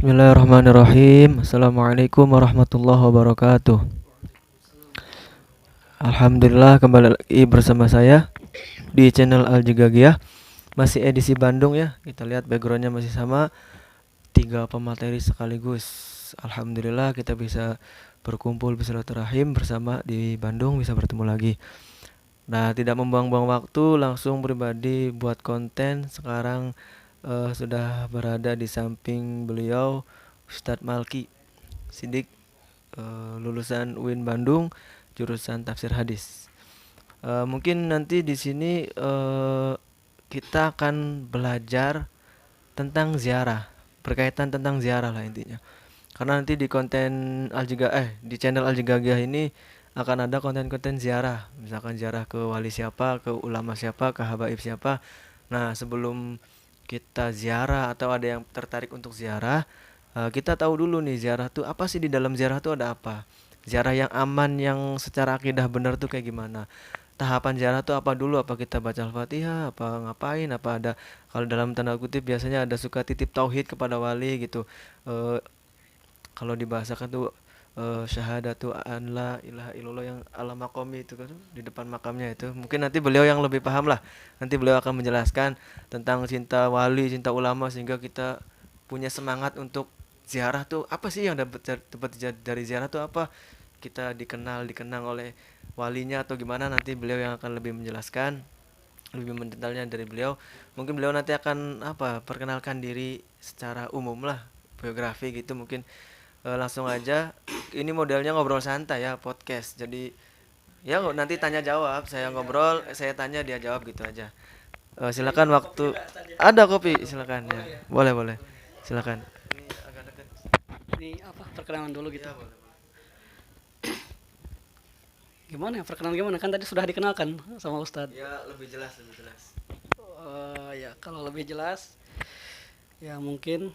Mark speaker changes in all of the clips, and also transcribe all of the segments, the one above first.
Speaker 1: Bismillahirrahmanirrahim. Assalamualaikum warahmatullahi wabarakatuh. Alhamdulillah kembali lagi bersama saya di channel Al-Jigagiyah. Masih edisi Bandung ya. Kita lihat backgroundnya masih sama. 3 pemateri sekaligus. Alhamdulillah kita bisa berkumpul bersilaturahim bersama di Bandung, bisa bertemu lagi. Nah, tidak membuang-buang waktu, langsung pribadi buat konten. Sekarang sudah berada di samping beliau Ustadz Malki Sidik, lulusan UIN Bandung, jurusan tafsir hadis. Mungkin nanti di sini kita akan belajar tentang ziarah, berkaitan tentang ziarah lah intinya. Karena nanti di konten di channel Al-Jigagiyah ini akan ada konten-konten ziarah, misalkan ziarah ke wali siapa, ke ulama siapa, ke habaib siapa. Nah, sebelum kita ziarah atau ada yang tertarik untuk ziarah, kita tahu dulu nih ziarah tuh apa sih, di dalam ziarah tuh ada apa. Ziarah yang aman, yang secara akidah benar tuh kayak gimana. Tahapan ziarah tuh apa dulu, apa kita baca Al-Fatihah, apa ngapain, apa ada, kalau dalam tanda kutip biasanya ada suka titip tauhid kepada wali gitu. Eh, Kalau dibahasakan tuh syahadatu an la ilaha illallah yang ala maqami itu kan, di depan makamnya itu. Mungkin nanti beliau yang lebih paham lah. Nanti beliau akan menjelaskan tentang cinta wali, cinta ulama, sehingga kita punya semangat untuk ziarah tuh apa sih yang dapat dari ziarah tuh apa. Kita dikenang oleh walinya atau gimana, nanti beliau yang akan lebih menjelaskan lebih mendetailnya dari beliau. Mungkin beliau nanti akan perkenalkan diri secara umum lah, biografi gitu mungkin. Langsung aja, ini modelnya ngobrol santai ya, podcast. Jadi ya nanti tanya jawab, saya ngobrol, saya tanya, dia jawab gitu aja. Silakan waktu ada kopi, silakan ya. Boleh boleh, silakan. Ini agak dekat.
Speaker 2: Ini apa perkenalan dulu gitu.
Speaker 1: Ya, boleh boleh.
Speaker 2: Gimana ya perkenalan gimana? Kan tadi sudah dikenalkan sama Ustadz.
Speaker 1: Ya, lebih jelas lebih jelas.
Speaker 2: Ya kalau lebih jelas ya mungkin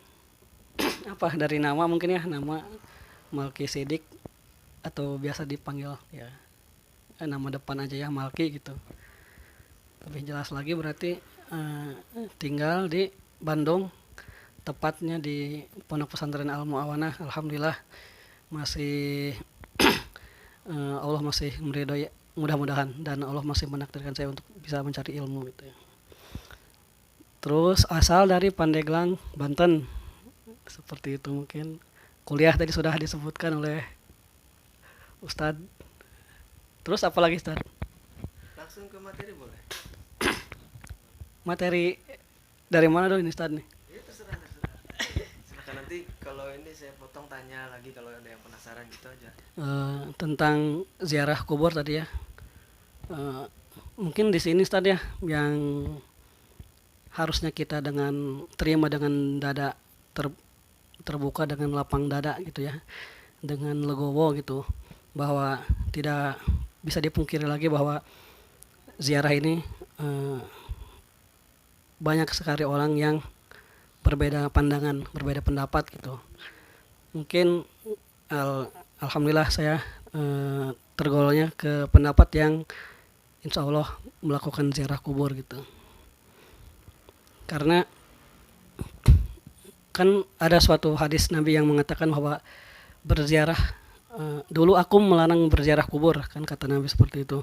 Speaker 2: apa dari nama mungkin ya, nama Malki Sidik atau biasa dipanggil ya nama depan aja ya Malki gitu. Lebih jelas lagi berarti tinggal di Bandung, tepatnya di Pondok Pesantren Al Muawanah. Alhamdulillah masih Allah masih meridhoi, mudah-mudahan, dan Allah masih menakdirkan saya untuk bisa mencari ilmu gitu ya. Terus asal dari Pandeglang, Banten. Seperti itu mungkin. Kuliah tadi sudah disebutkan oleh Ustadz. Terus apa lagi Ustadz?
Speaker 1: Langsung ke materi boleh?
Speaker 2: Materi dari mana dulu ini Ustadz nih?
Speaker 1: Ya, terserah terserah. Silakan, nanti kalau ini saya potong tanya lagi kalau ada yang penasaran gitu aja.
Speaker 2: Tentang ziarah kubur tadi ya. Mungkin di sini Ustadz ya, yang harusnya kita terima dengan dada terbuka, dengan lapang dada gitu ya, dengan legowo gitu, bahwa tidak bisa dipungkiri lagi bahwa ziarah ini banyak sekali orang yang berbeda pandangan, berbeda pendapat gitu. Mungkin alhamdulillah saya tergolongnya ke pendapat yang insya Allah melakukan ziarah kubur gitu. Karena kan ada suatu hadis Nabi yang mengatakan bahwa berziarah, dulu aku melarang berziarah kubur, kan kata Nabi seperti itu.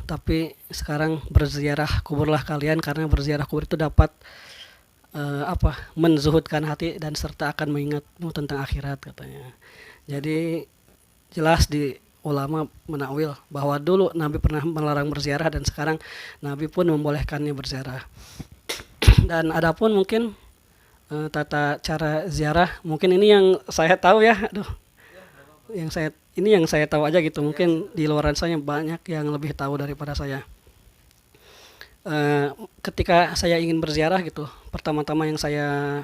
Speaker 2: Tapi sekarang berziarah kuburlah kalian, karena berziarah kubur itu dapat menzuhudkan hati dan serta akan mengingatmu tentang akhirat katanya. Jadi jelas di ulama menakwil bahwa dulu Nabi pernah melarang berziarah dan sekarang Nabi pun membolehkannya berziarah. Dan adapun mungkin tata cara ziarah, mungkin ini yang saya tahu ya, yang saya tahu aja gitu. Mungkin di luaran saya banyak yang lebih tahu daripada saya. Ketika saya ingin berziarah gitu, pertama-tama yang saya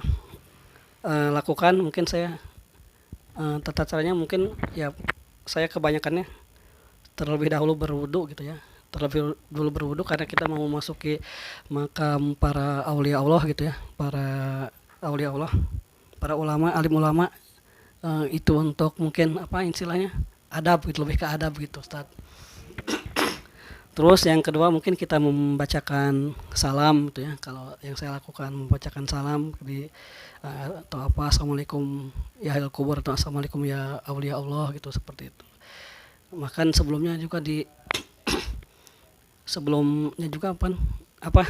Speaker 2: lakukan, mungkin saya tata caranya mungkin ya, saya kebanyakannya terlebih dahulu berwudu gitu ya. Terlebih dulu berwudu karena kita mau memasuki makam para aulia Allah gitu ya, para aulia Allah, para ulama, alim ulama. Itu untuk mungkin istilahnya adab gitu, lebih ke adab gitu Ustaz. Terus yang kedua mungkin kita membacakan salam gitu ya. Kalau yang saya lakukan membacakan salam atau apa, assalamualaikum ya ahlul kubur, atau assalamualaikum ya aulia Allah gitu, seperti itu. Bahkan sebelumnya juga sebelumnya juga apa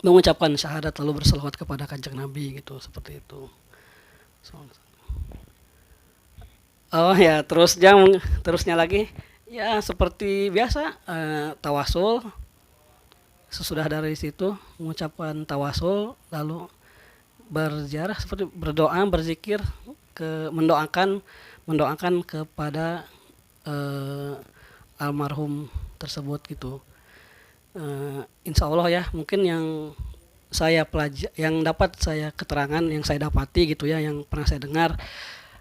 Speaker 2: mengucapkan syahadat lalu berselawat kepada kanjeng Nabi gitu, seperti itu. Oh ya, terusnya lagi ya seperti biasa, tawasul. Sesudah dari situ mengucapkan tawasul, lalu berziarah seperti berdoa, berzikir, mendoakan kepada almarhum tersebut gitu. Insya Allah ya, mungkin yang dapat saya keterangan, yang saya dapati gitu ya, yang pernah saya dengar,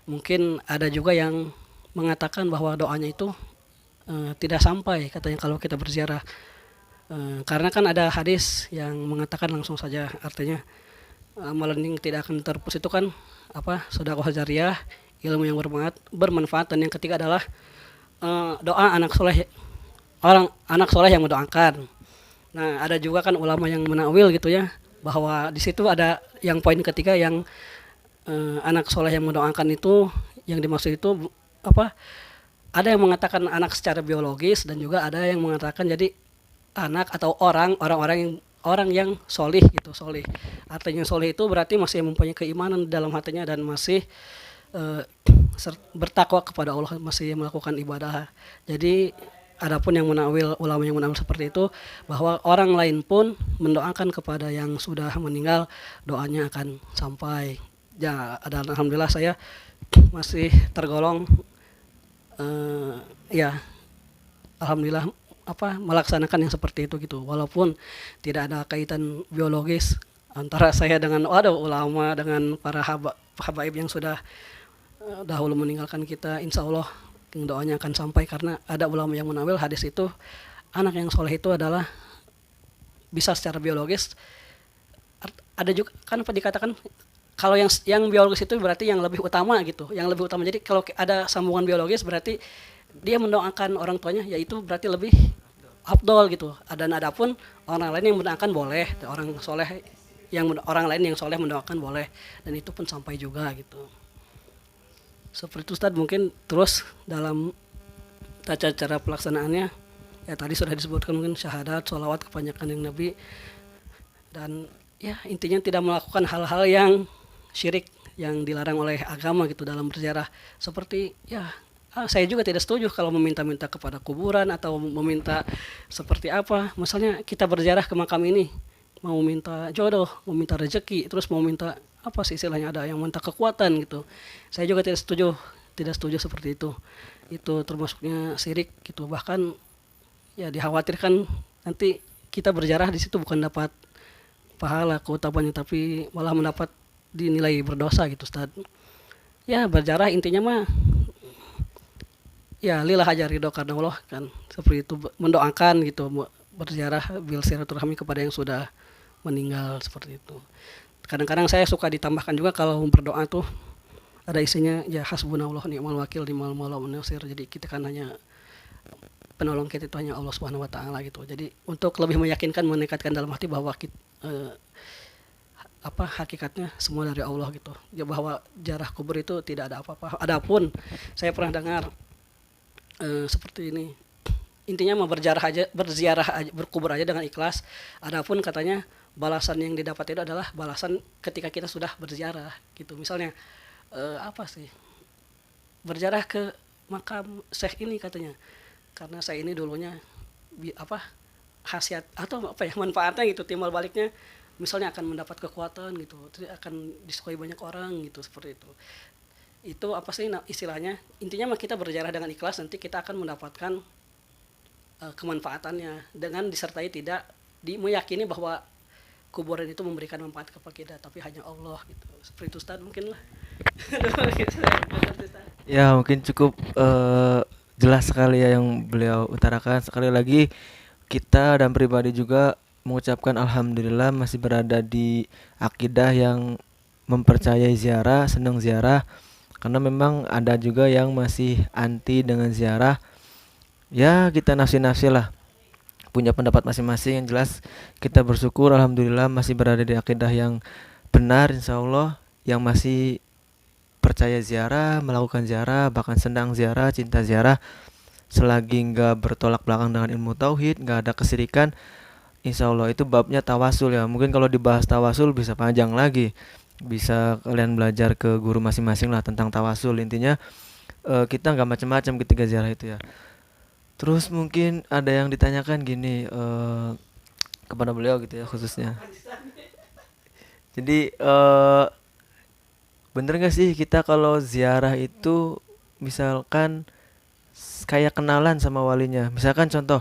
Speaker 2: mungkin ada juga yang mengatakan bahwa doanya itu tidak sampai katanya kalau kita berziarah. Karena kan ada hadis yang mengatakan langsung saja, artinya amalan yang tidak akan terputus itu kan sedekah jariyah, ilmu yang bermanfaat, dan yang ketiga adalah doa anak soleh yang mendoakan. Nah, ada juga kan ulama yang menakwil gitu ya, bahwa di situ ada yang poin ketiga yang anak soleh yang mendoakan itu, yang dimaksud itu ada yang mengatakan anak secara biologis, dan juga ada yang mengatakan jadi anak atau orang yang solih gitu. Solih, artinya solih itu berarti masih mempunyai keimanan dalam hatinya dan masih bertakwa kepada Allah, masih melakukan ibadah. Jadi adapun ulama yang menakwil seperti itu, bahwa orang lain pun mendoakan kepada yang sudah meninggal, doanya akan sampai. Ya, alhamdulillah saya masih tergolong ya alhamdulillah melaksanakan yang seperti itu gitu, walaupun tidak ada kaitan biologis antara saya dengan ulama, dengan para habaib yang sudah dahulu meninggalkan kita. Insya Allah doanya akan sampai, karena ada ulama yang menawil hadis itu, anak yang soleh itu adalah bisa secara biologis. Ada juga kan dikatakan kalau yang biologis itu berarti yang lebih utama gitu, yang lebih utama. Jadi kalau ada sambungan biologis berarti dia mendoakan orang tuanya, yaitu berarti lebih afdol gitu. Dan adapun orang lain yang mendoakan boleh, orang lain yang soleh mendoakan boleh, dan itu pun sampai juga gitu. Seperti itu Ustadz. Mungkin terus dalam tata cara pelaksanaannya ya tadi sudah disebutkan, mungkin syahadat, sholawat kebanyakan yang Nabi, dan ya intinya tidak melakukan hal-hal yang syirik yang dilarang oleh agama gitu dalam berziarah. Seperti ya saya juga tidak setuju kalau meminta-minta kepada kuburan, atau meminta seperti apa, misalnya kita berziarah ke makam ini mau minta jodoh, mau minta rezeki, terus mau minta apa sih istilahnya, ada yang minta kekuatan gitu. Saya juga tidak setuju seperti itu. Itu termasuknya syirik gitu. Bahkan ya dikhawatirkan nanti kita berziarah di situ bukan dapat pahala keutamaannya, tapi malah mendapat dinilai berdosa gitu Ustaz. Ya berziarah intinya mah ya lillah aja, ridho karena Allah kan, seperti itu, mendoakan gitu, berziarah bil silaturahmi kepada yang sudah meninggal, seperti itu. Kadang-kadang saya suka ditambahkan juga kalau berdoa tuh ada isinya ya hasbunallah ni'mal wakil ni'mal maula wa nasir. Jadi kita kan hanya penolong kita itu hanya Allah Subhanahu wa taala gitu. Jadi untuk lebih meyakinkan, menekatkan dalam hati bahwa hakikatnya semua dari Allah gitu. Ya, bahwa ziarah kubur itu tidak ada apa-apa. Adapun saya pernah dengar seperti ini. Intinya mau berziarah aja, berkubur aja dengan ikhlas. Adapun katanya balasan yang didapat itu adalah balasan ketika kita sudah berziarah gitu. Misalnya berziarah ke makam syekh ini katanya, karena saya ini dulunya khasiat atau manfaatnya gitu, timbal baliknya misalnya akan mendapat kekuatan gitu, akan disukai banyak orang gitu, seperti itu. Itu istilahnya, intinya mah kita berziarah dengan ikhlas, nanti kita akan mendapatkan kemanfaatannya, dengan disertai tidak meyakini bahwa kuburan itu memberikan manfaat kepada kita, tapi hanya Allah gitu. Seperti itu Ustaz mungkin lah.
Speaker 1: Ya mungkin cukup jelas sekali ya yang beliau utarakan. Sekali lagi kita dan pribadi juga mengucapkan alhamdulillah masih berada di akidah yang mempercayai ziarah, senang ziarah. Karena memang ada juga yang masih anti dengan ziarah. Ya kita nafsi-nafsi lah. punya pendapat masing-masing. Yang jelas kita bersyukur alhamdulillah masih berada di akidah yang benar insyaallah, yang masih percaya ziarah, melakukan ziarah, bahkan senang ziarah, cinta ziarah, selagi nggak bertolak belakang dengan ilmu tauhid, nggak ada kesirikan, insya Allah itu babnya tawasul ya. Mungkin kalau dibahas tawasul bisa panjang lagi, bisa kalian belajar ke guru masing-masing lah tentang tawasul. Intinya kita nggak macam-macam ketika ziarah itu ya. Terus mungkin ada yang ditanyakan gini kepada beliau gitu ya khususnya. Jadi bener nggak sih kita kalau ziarah itu misalkan kayak kenalan sama walinya. Misalkan contoh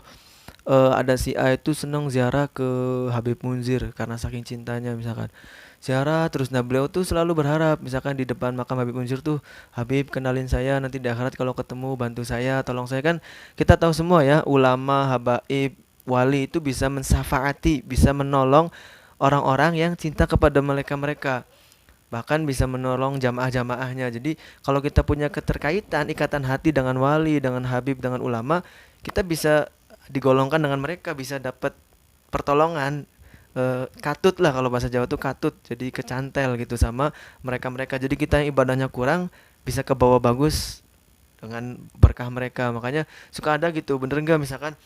Speaker 1: ada si A itu seneng ziarah ke Habib Munzir karena saking cintanya misalkan. Ziarah terus, nah beliau tuh selalu berharap misalkan di depan makam Habib Munzir tuh, Habib kenalin saya nanti di akhirat kalau ketemu bantu saya, tolong saya. Kan kita tahu semua ya, ulama, habaib, wali itu bisa mensafaati, bisa menolong orang-orang yang cinta kepada mereka-mereka, bahkan bisa menolong jamaah-jamaahnya. Jadi kalau kita punya keterkaitan, ikatan hati dengan wali, dengan habib, dengan ulama, kita bisa digolongkan dengan mereka, bisa dapat pertolongan. Katut lah kalau bahasa Jawa tuh katut, jadi kecantel gitu sama mereka-mereka. Jadi kita yang ibadahnya kurang bisa ke bawah bagus dengan berkah mereka. Makanya suka ada gitu, bener nggak misalkan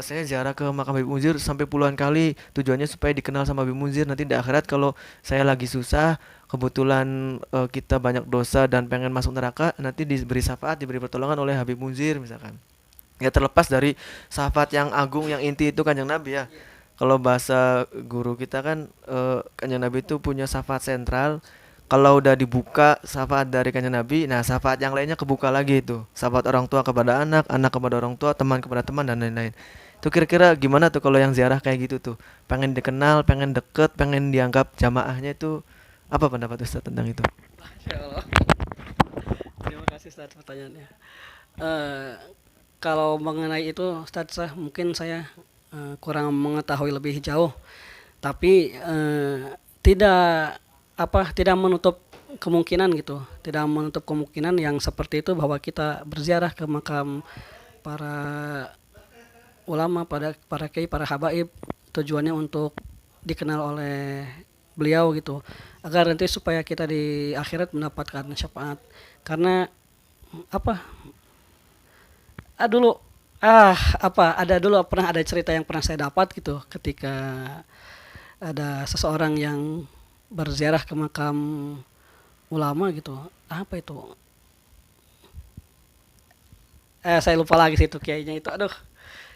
Speaker 1: saya ziarah ke makam Habib Munzir sampai puluhan kali, tujuannya supaya dikenal sama Habib Munzir, nanti di akhirat kalau saya lagi susah, kebetulan kita banyak dosa dan pengen masuk neraka, nanti diberi syafaat, diberi pertolongan oleh Habib Munzir misalkan. Ya terlepas dari syafaat yang agung, yang inti itu Kanjeng Nabi ya. Kalau bahasa guru kita kan Kanjeng Nabi itu punya syafaat sentral. Kalau udah dibuka syafaat dari Kanjeng Nabi, nah syafaat yang lainnya kebuka lagi itu. Syafaat orang tua kepada anak, anak kepada orang tua, teman kepada teman dan lain-lain. Itu kira-kira gimana tuh kalau yang ziarah kayak gitu tuh? Pengen dikenal, pengen deket, pengen dianggap jamaahnya itu, apa pendapat Ustaz tentang itu?
Speaker 2: Masya Allah. Terima kasih Ustaz pertanyaannya. Eh, Kalau mengenai itu Ustaz, mungkin saya kurang mengetahui lebih jauh, tapi tidak tidak menutup kemungkinan gitu, tidak menutup kemungkinan yang seperti itu bahwa kita berziarah ke makam para ulama, pada para kiai, para habaib, tujuannya untuk dikenal oleh beliau gitu, agar nanti supaya kita di akhirat mendapatkan syafaat. Karena apa dulu ada dulu pernah ada cerita yang pernah saya dapat gitu, ketika ada seseorang yang berziarah ke makam ulama gitu. Apa itu, saya lupa lagi sih itu kiainya itu, aduh.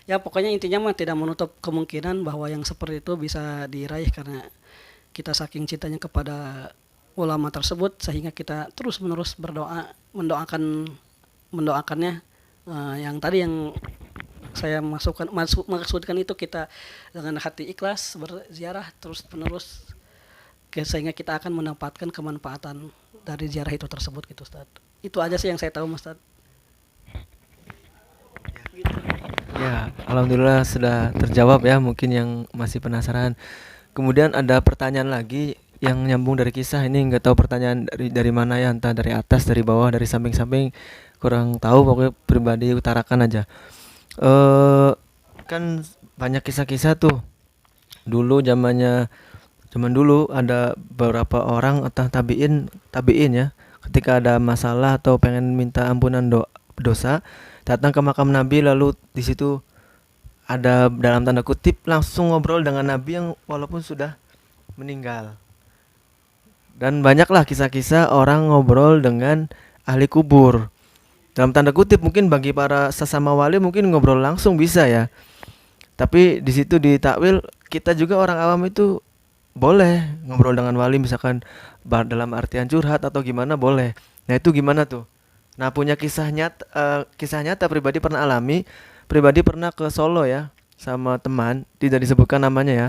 Speaker 2: Ya pokoknya intinya mah tidak menutup kemungkinan bahwa yang seperti itu bisa diraih, karena kita saking cintanya kepada ulama tersebut sehingga kita terus menerus berdoa, mendoakannya. Yang tadi yang saya maksudkan itu, kita dengan hati ikhlas berziarah terus menerus, sehingga kita akan mendapatkan kemanfaatan dari ziarah itu tersebut gitu Ustaz. Itu aja sih yang saya tahu Ustaz.
Speaker 1: Ya, alhamdulillah sudah terjawab ya, mungkin yang masih penasaran. Kemudian ada pertanyaan lagi yang nyambung dari kisah ini, nggak tahu pertanyaan dari mana ya, entah dari atas, dari bawah, dari samping-samping, kurang tahu, pokoknya pribadi utarakan aja. Eh kan banyak kisah-kisah tuh. Dulu zaman dulu ada beberapa orang atau tabiin ya, ketika ada masalah atau pengen minta ampunan dosa, datang ke makam Nabi, lalu di situ ada dalam tanda kutip langsung ngobrol dengan Nabi yang walaupun sudah meninggal. Dan banyaklah kisah-kisah orang ngobrol dengan ahli kubur. Dalam tanda kutip mungkin bagi para sesama wali mungkin ngobrol langsung bisa ya. Tapi di situ ditakwil kita juga orang awam itu boleh ngobrol dengan wali misalkan dalam artian curhat atau gimana boleh. Nah itu gimana tuh? Nah punya kisah nyata pribadi pernah alami. Pribadi pernah ke Solo ya sama teman, tidak disebutkan namanya ya,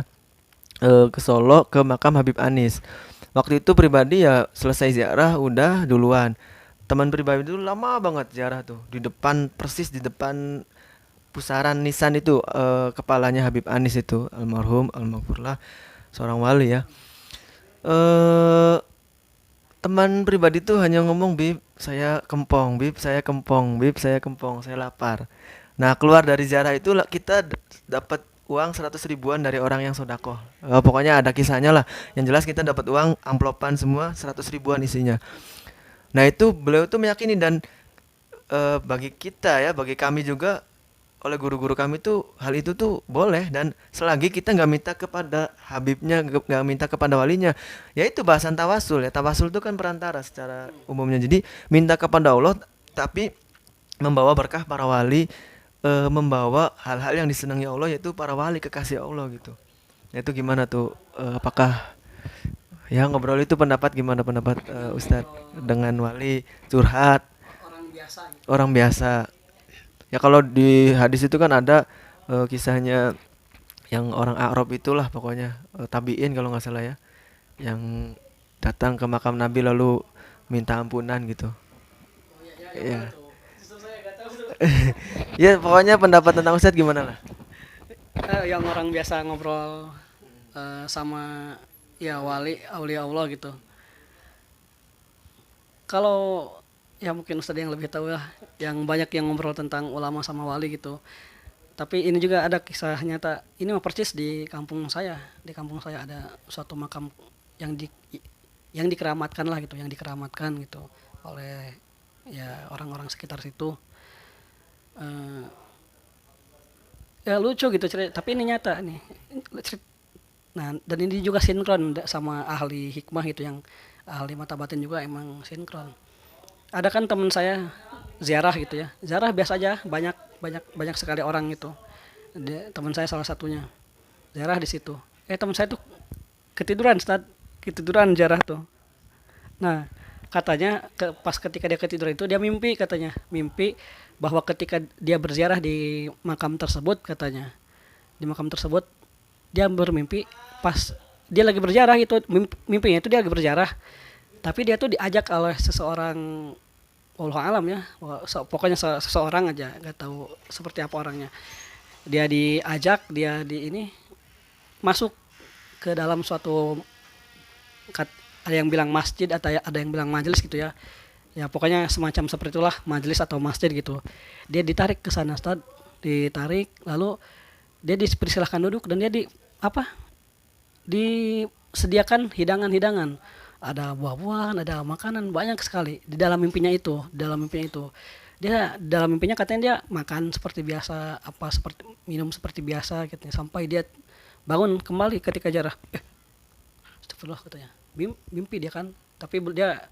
Speaker 1: ke Solo ke makam Habib Anis. Waktu itu pribadi ya selesai ziarah udah duluan. Teman pribadi itu lama banget ziarah tuh di depan, persis di depan pusaran nisan itu, kepalanya Habib Anis itu almarhum almarhumlah seorang wali ya. eh Teman pribadi tuh hanya ngomong, Bib saya kempong, Bib saya kempong, Bib saya kempong, saya lapar. Nah, keluar dari ziarah itu kita dapat uang 100 ribuan dari orang yang sodako. Pokoknya ada kisahnya lah. Yang jelas kita dapat uang amplopan semua 100 ribuan isinya. Nah, itu beliau tuh meyakini, dan bagi kita ya, bagi kami juga, oleh guru-guru kami tuh hal itu tuh boleh, dan selagi kita nggak minta kepada Habibnya, nggak minta kepada walinya, yaitu bahasan tawasul ya. Tawasul itu kan perantara secara umumnya. Jadi minta kepada Allah, tapi membawa berkah para wali, membawa hal-hal yang disenangi Allah, yaitu para wali kekasih Allah gitu. Nah, itu gimana tuh? Apakah ya ngobrol itu pendapat, gimana pendapat Ustadz dengan wali curhat
Speaker 2: orang biasa gitu.
Speaker 1: orang biasa? Ya kalau di hadis itu kan ada kisahnya yang orang Arab itulah pokoknya, tabiin kalau nggak salah ya, yang datang ke makam Nabi lalu minta ampunan gitu.
Speaker 2: Oh ya, ya yang mana
Speaker 1: Ya.
Speaker 2: tuh? Justru saya nggak tahu tuh.
Speaker 1: Ya pokoknya pendapat tentang Ustadz gimana lah?
Speaker 2: Yang orang biasa ngobrol sama ya wali aulia Allah gitu. Kalau ya mungkin Ustadz yang lebih tahu lah, yang banyak yang ngobrol tentang ulama sama wali gitu. Tapi ini juga ada kisah nyata. Ini mah persis di kampung saya. Di kampung saya ada suatu makam yang yang dikeramatkan lah gitu, yang dikeramatkan gitu oleh ya orang-orang sekitar situ. Eh, Ya lucu gitu cerita, tapi ini nyata nih. Nah, dan ini juga sinkron sama ahli hikmah gitu, yang ahli mata batin juga emang sinkron. Ada kan teman saya ziarah gitu ya. Ziarah biasa aja, banyak banyak banyak sekali orang gitu. Teman saya salah satunya. Ziarah di situ. Teman saya tuh ketiduran, Ustaz. Ketiduran ziarah tuh. Nah, katanya pas ketika dia ketiduran itu dia mimpi, katanya. Mimpi bahwa ketika dia berziarah di makam tersebut, katanya. Di makam tersebut dia bermimpi pas dia lagi berziarah itu, mimpinya itu dia lagi berziarah, tapi dia tuh diajak oleh seseorang, Allah alam ya, pokoknya seseorang aja, nggak tahu seperti apa orangnya. Dia diajak, dia di ini masuk ke dalam suatu, ada yang bilang masjid atau ada yang bilang majelis gitu ya. Ya pokoknya semacam seperti itulah, majelis atau masjid gitu. Dia ditarik ke sana, Ustaz. Ditarik, lalu dia dipersilahkan duduk, dan dia disediakan hidangan-hidangan. Ada buah-buahan, ada makanan banyak sekali di dalam mimpinya itu. Dalam mimpinya itu, dia dalam mimpinya katanya dia makan seperti biasa, apa seperti minum seperti biasa gitu, sampai dia bangun kembali ketika jarah. Astagfirullah, katanya. Mimpi dia kan, tapi dia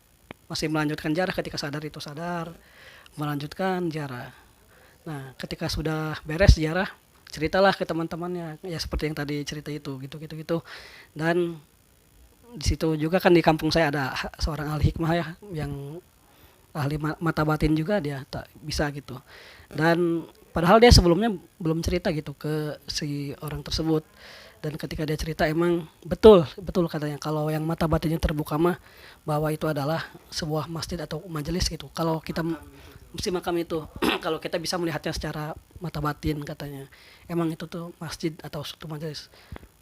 Speaker 2: masih melanjutkan jarah. Ketika sadar itu sadar, melanjutkan jarah. Nah, ketika sudah beres jarah, ceritalah ke teman-temannya, ya seperti yang tadi cerita itu, gitu. Dan di situ juga kan di kampung saya ada seorang ahli hikmah ya, yang ahli mata batin juga, dia tak bisa gitu. Dan padahal dia sebelumnya belum cerita gitu ke si orang tersebut. Dan ketika dia cerita, emang betul katanya, kalau yang mata batinnya terbuka mah bahwa itu adalah sebuah masjid atau majelis gitu. Kalau kita mesti makam itu kalau kita bisa melihatnya secara mata batin, katanya emang itu tuh masjid atau suatu majelis.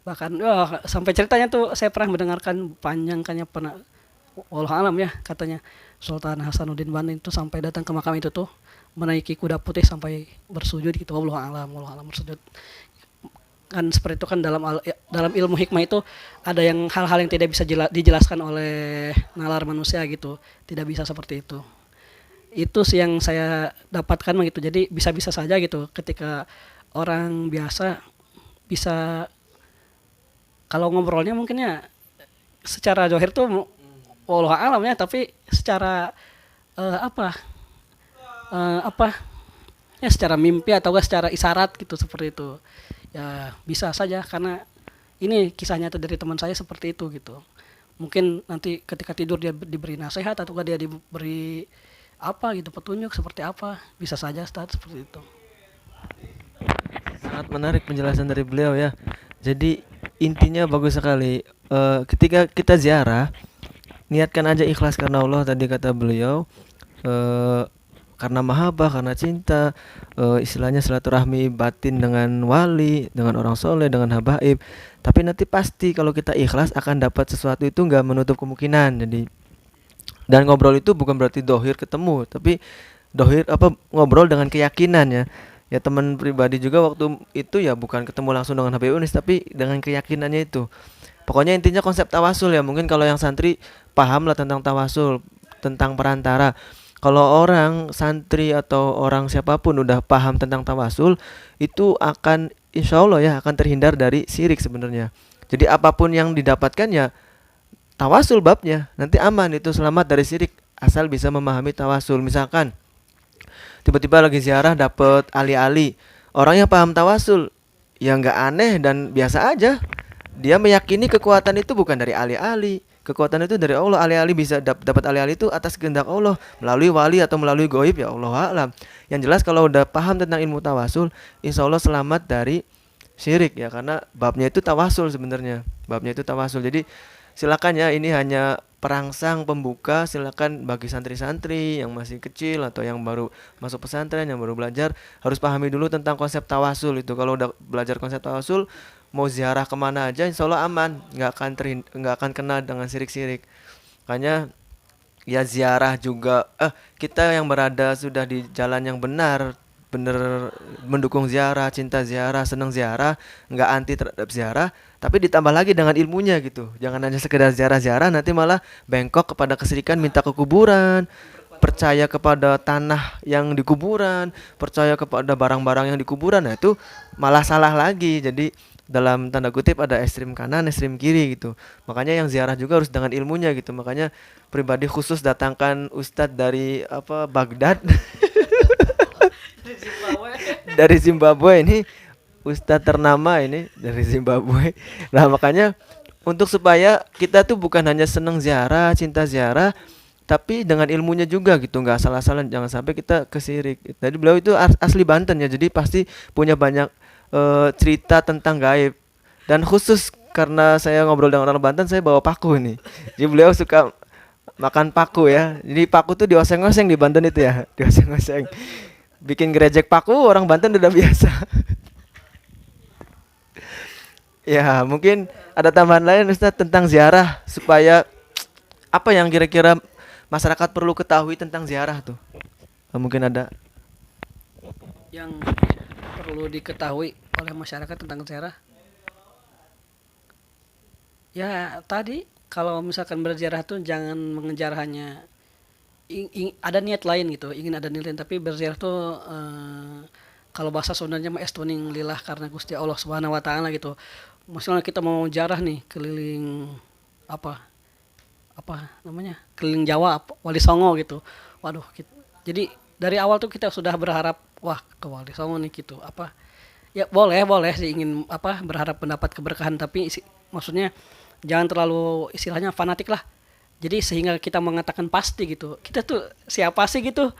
Speaker 2: Bahkan sampai ceritanya tuh saya pernah mendengarkan panjang, kayaknya pernah, wallahu alam ya, katanya Sultan Hasanuddin Banin itu sampai datang ke makam itu tuh menaiki kuda putih sampai bersujud gitu. Wallahu alam bersujud. Kan seperti itu kan, dalam ilmu hikmah itu ada yang hal-hal yang tidak bisa dijelaskan oleh nalar manusia gitu, tidak bisa seperti itu. Itu sih yang saya dapatkan gitu. Jadi bisa-bisa saja gitu ketika orang biasa bisa, kalau ngobrolnya mungkin ya secara johir tuh wallahu alam ya, tapi secara apa ya, secara mimpi atau secara isyarat gitu, seperti itu ya, bisa saja. Karena ini kisah nyata dari teman saya seperti itu gitu. Mungkin nanti ketika tidur dia diberi nasihat, atau dia diberi apa gitu, petunjuk seperti apa, bisa saja Ustaz, seperti itu.
Speaker 1: Sangat menarik penjelasan dari beliau ya. Jadi intinya bagus sekali. Ketika kita ziarah, niatkan aja ikhlas karena Allah, tadi kata beliau. Karena mahabbah, karena cinta, istilahnya silaturahmi batin dengan wali, dengan orang soleh, dengan habaib. Tapi nanti pasti kalau kita ikhlas akan dapat sesuatu, itu nggak menutup kemungkinan. Jadi, dan ngobrol itu bukan berarti dohir ketemu, tapi dohir ngobrol dengan keyakinan ya. Ya teman pribadi juga waktu itu ya bukan ketemu langsung dengan Habib Unis tapi dengan keyakinannya itu. Pokoknya intinya konsep tawasul ya. Mungkin kalau yang santri paham lah tentang tawasul, tentang perantara. Kalau orang santri atau orang siapapun udah paham tentang tawasul, itu akan insya Allah ya akan terhindar dari syirik sebenarnya. Jadi apapun yang didapatkan ya tawasul babnya, nanti aman itu selamat dari syirik asal bisa memahami tawasul. Misalkan tiba-tiba lagi ziarah dapet ali-ali, orang yang paham tawasul ya nggak aneh dan biasa aja. Dia meyakini kekuatan itu bukan dari ali-ali, kekuatan itu dari Allah. Ali-ali bisa dapat ali-ali itu atas kehendak Allah melalui wali atau melalui goib ya Allah alam. Yang jelas kalau udah paham tentang ilmu tawasul, insya Allah selamat dari syirik ya, karena babnya itu tawasul sebenarnya. Babnya itu tawasul. Jadi silakan ya, ini hanya perangsang pembuka. Silakan bagi santri-santri yang masih kecil atau yang baru masuk pesantren, yang baru belajar, harus pahami dulu tentang konsep tawasul itu. Kalau udah belajar konsep tawasul, mau ziarah kemana aja insya Allah aman, nggak akan kena dengan sirik-sirik. Makanya ya ziarah juga, kita yang berada sudah di jalan yang benar, bener mendukung ziarah, cinta ziarah, senang ziarah, nggak anti terhadap ziarah, tapi ditambah lagi dengan ilmunya gitu. Jangan hanya sekedar ziarah-ziarah nanti malah bengkok kepada kesirikan, minta ke kuburan, percaya kepada tanah yang di kuburan, percaya kepada barang-barang yang di kuburan. Nah itu malah salah lagi. Jadi dalam tanda kutip ada ekstrim kanan, ekstrim kiri gitu. Makanya yang ziarah juga harus dengan ilmunya gitu. Makanya pribadi khusus datangkan ustadz dari apa Baghdad
Speaker 2: Di Zimbabwe.
Speaker 1: dari Zimbabwe ini, ustadz ternama ini dari Zimbabwe. Nah makanya untuk supaya kita tuh bukan hanya seneng ziarah, cinta ziarah, tapi dengan ilmunya juga gitu, nggak salah-salah, jangan sampai kita kesirik. Tadi beliau itu asli Banten ya, jadi pasti punya banyak cerita tentang gaib. Dan khusus karena saya ngobrol dengan orang Banten, saya bawa paku nih. Jadi beliau suka makan paku ya. Jadi paku tuh dioseng-oseng di Banten itu ya, dioseng-oseng. Bikin gerejek paku orang Banten udah biasa. Ya mungkin ada tambahan lain Ustadz tentang ziarah, supaya apa yang kira-kira masyarakat perlu ketahui tentang ziarah tuh. Mungkin ada.
Speaker 2: Yang perlu diketahui oleh masyarakat tentang ziarah, ya tadi kalau misalkan berziarah tuh jangan mengejar hanya ada niat lain gitu, ingin ada niat lain, tapi berziarah tuh kalau bahasa Sundanya mah estuning lillah karena Gusti Allah Subhanahu wa taala gitu. Misalnya kita mau ziarah nih keliling apa apa namanya? Keliling Jawa, Wali Songo gitu. Waduh, jadi dari awal tuh kita sudah berharap wah ke Wali Songo nih gitu. Apa ya boleh sih ingin apa berharap mendapat keberkahan, tapi maksudnya jangan terlalu istilahnya fanatik lah. Jadi sehingga kita mengatakan pasti gitu. Kita tuh siapa sih gitu?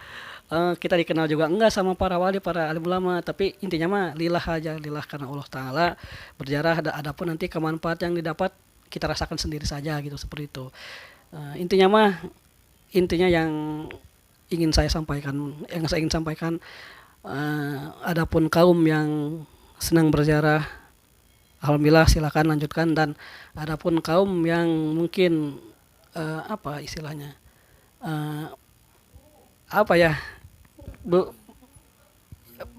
Speaker 2: Kita dikenal juga enggak sama para wali, para alim ulama, tapi intinya mah lillah aja, lillah karena Allah taala. Berjarah adapun nanti kemanfaat yang didapat kita rasakan sendiri saja gitu, seperti itu. Intinya mah intinya yang saya ingin sampaikan, adapun kaum yang senang berziarah, alhamdulillah silakan lanjutkan, dan adapun kaum yang mungkin apa istilahnya, apa ya,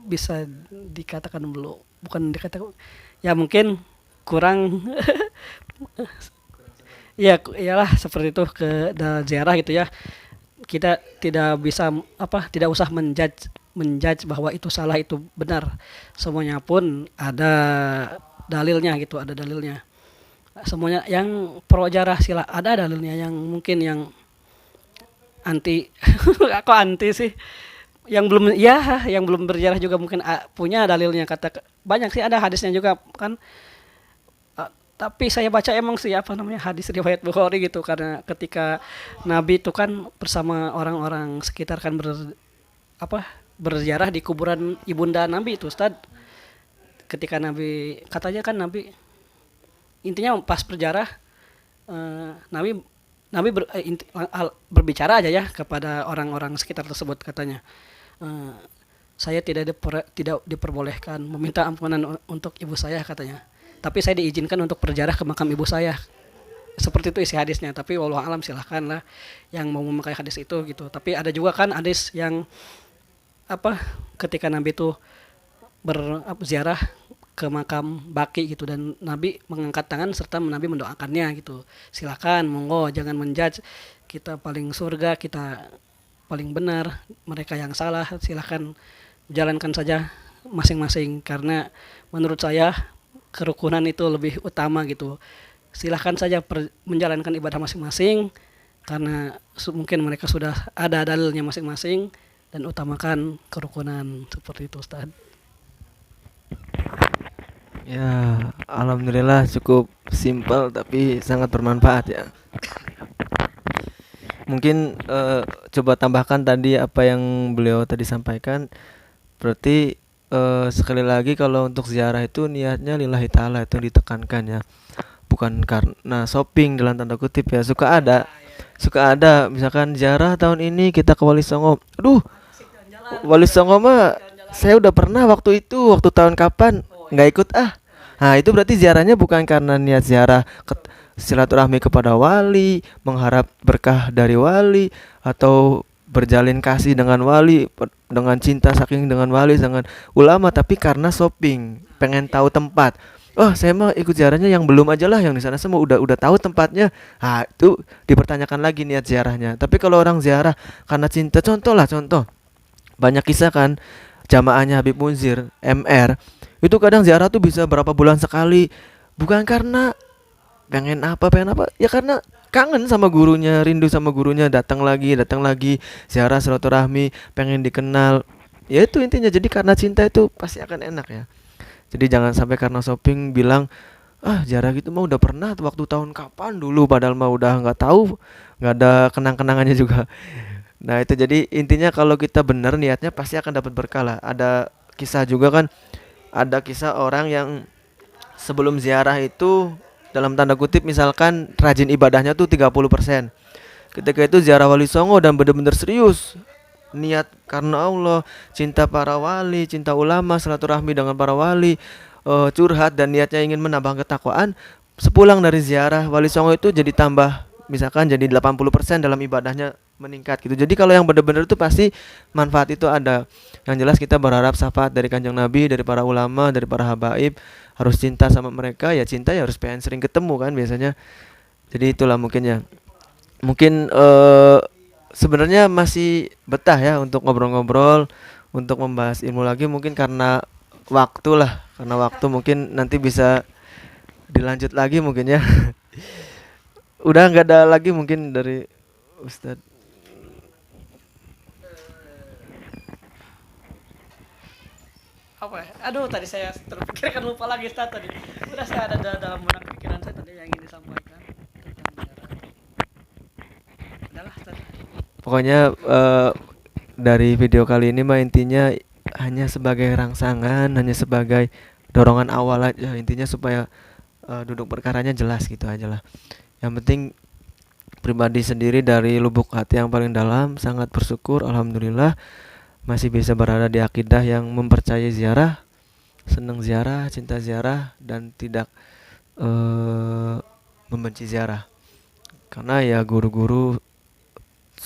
Speaker 2: bisa dikatakan belum, bukan dikatakan, ya mungkin kurang ya iyalah seperti itu ke ziarah gitu ya. Kita tidak bisa apa, tidak usah menjudge bahwa itu salah itu benar, semuanya pun ada dalilnya gitu, ada dalilnya. Semuanya yang pro ziarah sila ada dalilnya, yang mungkin yang anti aku anti sih, yang belum berjarah juga mungkin punya dalilnya, kata banyak sih, ada hadisnya juga kan. Tapi saya baca emang sih apa namanya hadis riwayat Bukhari gitu, karena ketika Nabi itu kan bersama orang-orang sekitar kan berziarah di kuburan ibunda Nabi itu Ustad. Ketika Nabi katanya kan Nabi intinya pas berziarah, Nabi berbicara aja ya kepada orang-orang sekitar tersebut, katanya, saya tidak diperbolehkan meminta ampunan untuk ibu saya, katanya, tapi saya diizinkan untuk berziarah ke makam ibu saya. Seperti itu isi hadisnya, tapi wallahu alam silahkan lah yang mau memakai hadis itu gitu. Tapi ada juga kan hadis yang apa ketika Nabi itu berziarah ke makam baki gitu, dan Nabi mengangkat tangan serta Nabi mendoakannya gitu. Silakan, monggo, jangan menjudge kita paling surga, kita paling benar, mereka yang salah. Silakan jalankan saja masing-masing, karena menurut saya kerukunan itu lebih utama gitu. Silahkan saja menjalankan ibadah masing-masing, karena mungkin mereka sudah ada dalilnya masing-masing, dan utamakan kerukunan, seperti itu Ustaz.
Speaker 1: Ya, alhamdulillah cukup simpel tapi sangat bermanfaat ya. Mungkin coba tambahkan tadi apa yang beliau tadi sampaikan. Berarti sekali lagi kalau untuk ziarah itu niatnya lillahi ta'ala, itu ditekankan ya. Bukan karena shopping dalam tanda kutip ya. Suka ada misalkan ziarah tahun ini kita ke Wali Songo. Aduh, Wali Songo mah saya udah pernah waktu itu, waktu tahun kapan, nggak ikut ah. Nah itu berarti ziarahnya bukan karena niat ziarah silaturahmi kepada wali, mengharap berkah dari wali, atau berjalin kasih dengan wali, dengan cinta saking dengan wali, dengan ulama, tapi karena shopping, pengen tahu tempat. Oh saya mah ikut ziarahnya yang belum aja lah, yang di sana semua udah tahu tempatnya. Nah itu dipertanyakan lagi niat ziarahnya. Tapi kalau orang ziarah karena cinta, contoh banyak kisah kan, jamaahnya Habib Munzir MR itu kadang ziarah tuh bisa berapa bulan sekali, bukan karena pengen apa ya, karena kangen sama gurunya, rindu sama gurunya, datang lagi ziarah silaturahmi, pengen dikenal. Ya itu intinya, jadi karena cinta itu pasti akan enak ya. Jadi jangan sampai karena shopping bilang ah ziarah gitu mah udah pernah tuh waktu tahun kapan dulu, padahal mah udah nggak tahu, nggak ada kenang-kenangannya juga. Nah itu jadi intinya kalau kita benar niatnya pasti akan dapat berkah lah. Ada kisah juga kan, ada kisah orang yang sebelum ziarah itu dalam tanda kutip misalkan rajin ibadahnya tuh 30%. Ketika itu ziarah Wali Songo dan benar-benar serius niat karena Allah, cinta para wali, cinta ulama, silaturahmi dengan para wali, curhat dan niatnya ingin menambah ketakwaan. Sepulang dari ziarah Wali Songo itu jadi tambah, misalkan jadi 80% dalam ibadahnya meningkat gitu. Jadi kalau yang benar-benar itu pasti manfaat itu ada. Yang jelas kita berharap syafaat dari Kanjeng Nabi, dari para ulama, dari para habaib, harus cinta sama mereka, ya cinta ya harus pengen sering ketemu kan biasanya. Jadi itulah mungkin ya. Mungkin sebenarnya masih betah ya untuk ngobrol-ngobrol, untuk membahas ilmu lagi, mungkin karena waktu lah, karena waktu mungkin nanti bisa dilanjut lagi mungkin ya. Udah nggak ada lagi mungkin dari Ustadz.
Speaker 2: Apa ya? Aduh, tadi saya terpikirkan, lupa lagi Ustaz tadi. Udah saya ada dalam benak pikiran saya tadi yang ingin disampaikan tentang ziarah. Udahlah Ustaz.
Speaker 1: Pokoknya dari video kali ini mah intinya hanya sebagai rangsangan, hanya sebagai dorongan awal aja, intinya supaya duduk perkaranya jelas gitu aja lah. Yang penting pribadi sendiri dari lubuk hati yang paling dalam sangat bersyukur, alhamdulillah masih bisa berada di akidah yang mempercayai ziarah, senang ziarah, cinta ziarah, dan tidak membenci ziarah. Karena ya guru-guru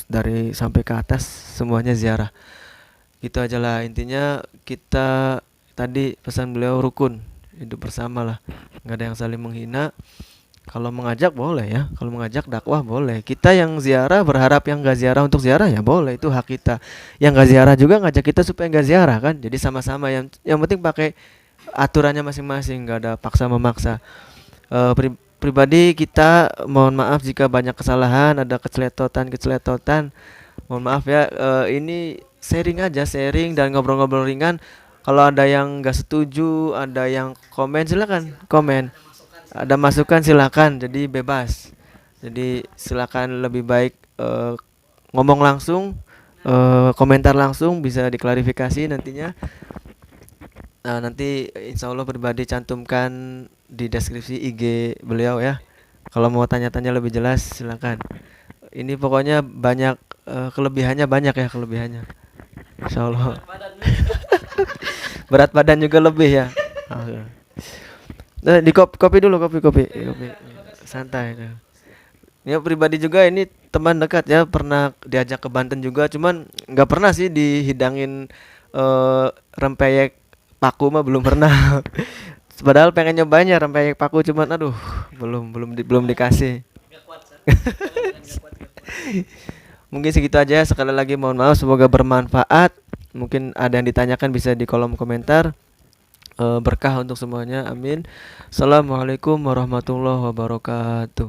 Speaker 1: dari sampai ke atas semuanya ziarah. Gitu aja lah intinya. Kita tadi pesan beliau rukun, hidup bersama lah, nggak ada yang saling menghina. Kalau mengajak boleh ya, kalau mengajak dakwah boleh. Kita yang ziarah berharap yang gak ziarah untuk ziarah ya boleh, itu hak kita. Yang gak ziarah juga ngajak kita supaya gak ziarah kan. Jadi sama-sama, yang penting pakai aturannya masing-masing, gak ada paksa memaksa. Pribadi kita mohon maaf jika banyak kesalahan, ada keceletotan. Mohon maaf ya, ini sharing aja, sharing dan ngobrol-ngobrol ringan. Kalau ada yang gak setuju, ada yang komen, silakan komen. Ada masukan silakan, jadi bebas. Jadi silakan, lebih baik ngomong langsung, komentar langsung, bisa diklarifikasi nantinya. Nah, nanti insya Allah pribadi cantumkan di deskripsi IG beliau ya. Kalau mau tanya-tanya lebih jelas silakan. Ini pokoknya banyak kelebihannya, banyak ya kelebihannya. Insya Allah. Berat badan juga lebih ya. Nah, di kopi dulu, kopi. Santai. Ya pribadi juga ini teman dekat ya, pernah diajak ke Banten juga, cuman nggak pernah sih dihidangin rempeyek paku mah belum pernah. Padahal pengen nyobain ya rempeyek paku, cuman aduh belum dikasih.
Speaker 2: Nggak kuat San. Kalau dengan nggak kuat nggak kuat.
Speaker 1: Mungkin segitu aja, sekali lagi mohon maaf, semoga bermanfaat. Mungkin ada yang ditanyakan bisa di kolom komentar. Berkah untuk semuanya, amin. Assalamualaikum warahmatullahi wabarakatuh.